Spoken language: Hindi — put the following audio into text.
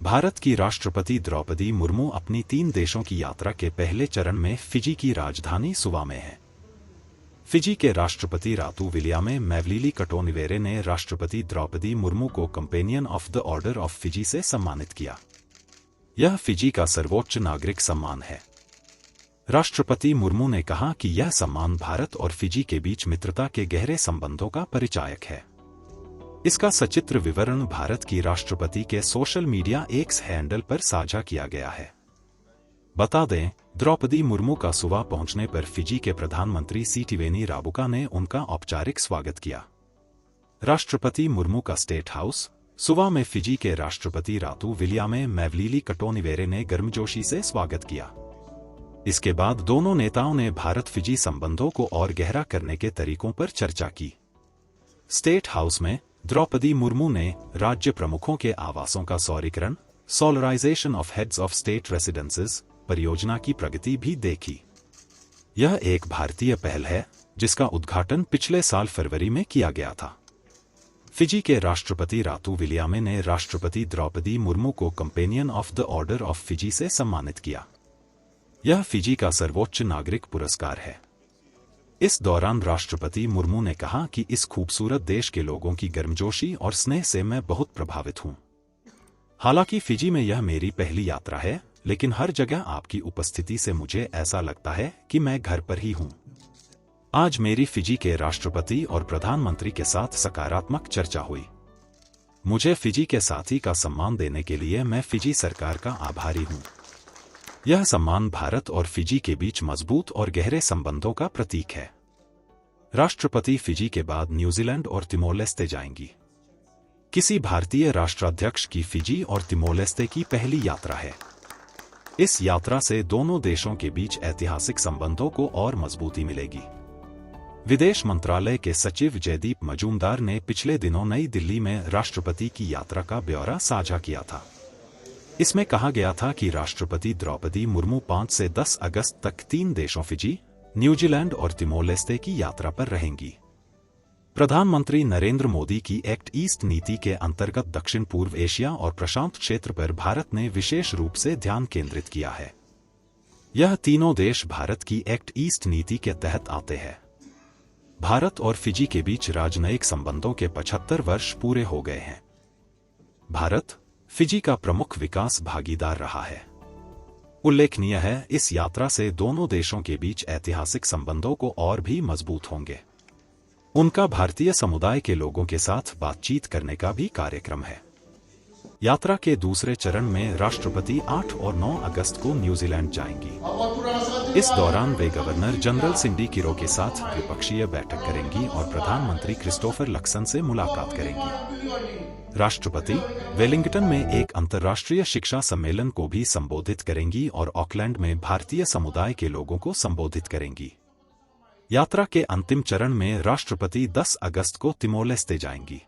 भारत की राष्ट्रपति द्रौपदी मुर्मू अपनी 3 देशों की यात्रा के पहले चरण में फिजी की राजधानी सुवा में हैं। फिजी के राष्ट्रपति रातू विलियामे मैवलीली कटोनिवेरे ने राष्ट्रपति द्रौपदी मुर्मू को companion of the order of Fiji से सम्मानित किया। यह फिजी का सर्वोच्च नागरिक सम्मान है। राष्ट्रपति मुर्मू ने कहा कि यह सम्मान भारत और फिजी के बीच मित्रता के गहरे संबंधों का परिचायक है। इसका सचित्र विवरण भारत की राष्ट्रपति के सोशल मीडिया एक्स हैंडल पर साझा किया गया है। बता दें, द्रौपदी मुर्मू का सुवा पहुंचने पर फिजी के प्रधानमंत्री सिटिवेनी राबुका ने उनका औपचारिक स्वागत किया। राष्ट्रपति मुर्मू का स्टेट हाउस सुवा में फिजी के राष्ट्रपति रातू विलियामे मैवलीली कटोनिवेरे ने गर्मजोशी से स्वागत किया। इसके बाद दोनों नेताओं ने भारत फिजी संबंधों को और गहरा करने के तरीकों पर चर्चा की। स्टेट हाउस में द्रौपदी मुर्मू ने राज्य प्रमुखों के आवासों का सौरीकरण, solarisation of heads of state residences परियोजना की प्रगति भी देखी। यह एक भारतीय पहल है जिसका उद्घाटन पिछले साल फरवरी में किया गया था। फिजी के राष्ट्रपति रातू विलियामे ने राष्ट्रपति द्रौपदी मुर्मू को companion of the order of Fiji से सम्मानित किया। यह फिजी का सर्वोच्च नागरिक पुरस्कार है। इस दौरान राष्ट्रपति मुर्मू ने कहा कि इस खूबसूरत देश के लोगों की गर्मजोशी और स्नेह से मैं बहुत प्रभावित हूं। हालांकि फिजी में यह मेरी पहली यात्रा है, लेकिन हर जगह आपकी उपस्थिति से मुझे ऐसा लगता है कि मैं घर पर ही हूं। आज मेरी फिजी के राष्ट्रपति और प्रधानमंत्री के साथ सकारात्मक चर्चा हुई। मुझे फिजी के साथी का सम्मान देने के लिए मैं फिजी सरकार का आभारी हूं। यह सम्मान भारत और फिजी के बीच मजबूत और गहरे संबंधों का प्रतीक है। राष्ट्रपति फिजी के बाद न्यूजीलैंड और तिमोर लेस्ते जाएंगी। किसी भारतीय राष्ट्राध्यक्ष की फिजी और तिमोर लेस्ते की पहली यात्रा है। इस यात्रा से दोनों देशों के बीच ऐतिहासिक संबंधों को और मजबूती मिलेगी। विदेश मंत्रालय के सचिव जयदीप मजूमदार ने पिछले दिनों नई दिल्ली में राष्ट्रपति की यात्रा का ब्यौरा साझा किया था। इसमें कहा गया था कि राष्ट्रपति द्रौपदी मुर्मू 5 से 10 अगस्त तक 3 देशों फिजी, न्यूजीलैंड और तिमोर लेस्ते की यात्रा पर रहेंगी। प्रधानमंत्री नरेंद्र मोदी की एक्ट ईस्ट नीति के अंतर्गत दक्षिण पूर्व एशिया और प्रशांत क्षेत्र पर भारत ने विशेष रूप से ध्यान केंद्रित किया है। यह तीनों देश भारत की एक्ट ईस्ट नीति के तहत आते हैं। भारत और फिजी के बीच राजनयिक संबंधों के 75 वर्ष पूरे हो गए हैं। भारत फिजी का प्रमुख विकास भागीदार रहा है। उल्लेखनीय है, इस यात्रा से दोनों देशों के बीच ऐतिहासिक संबंधों को और भी मजबूत होंगे। उनका भारतीय समुदाय के लोगों के साथ बातचीत करने का भी कार्यक्रम है। यात्रा के दूसरे चरण में राष्ट्रपति 8 और 9 अगस्त को न्यूजीलैंड जाएंगी। इस दौरान वे गवर्नर जनरल सिंडी किरो के साथ द्विपक्षीय बैठक करेंगी और प्रधानमंत्री क्रिस्टोफर लक्सन से मुलाकात करेंगी। राष्ट्रपति वेलिंगटन में एक अंतर्राष्ट्रीय शिक्षा सम्मेलन को भी संबोधित करेंगी और ऑकलैंड में भारतीय समुदाय के लोगों को संबोधित करेंगी। यात्रा के अंतिम चरण में राष्ट्रपति 10 अगस्त को तिमोर लेस्ते जाएंगी।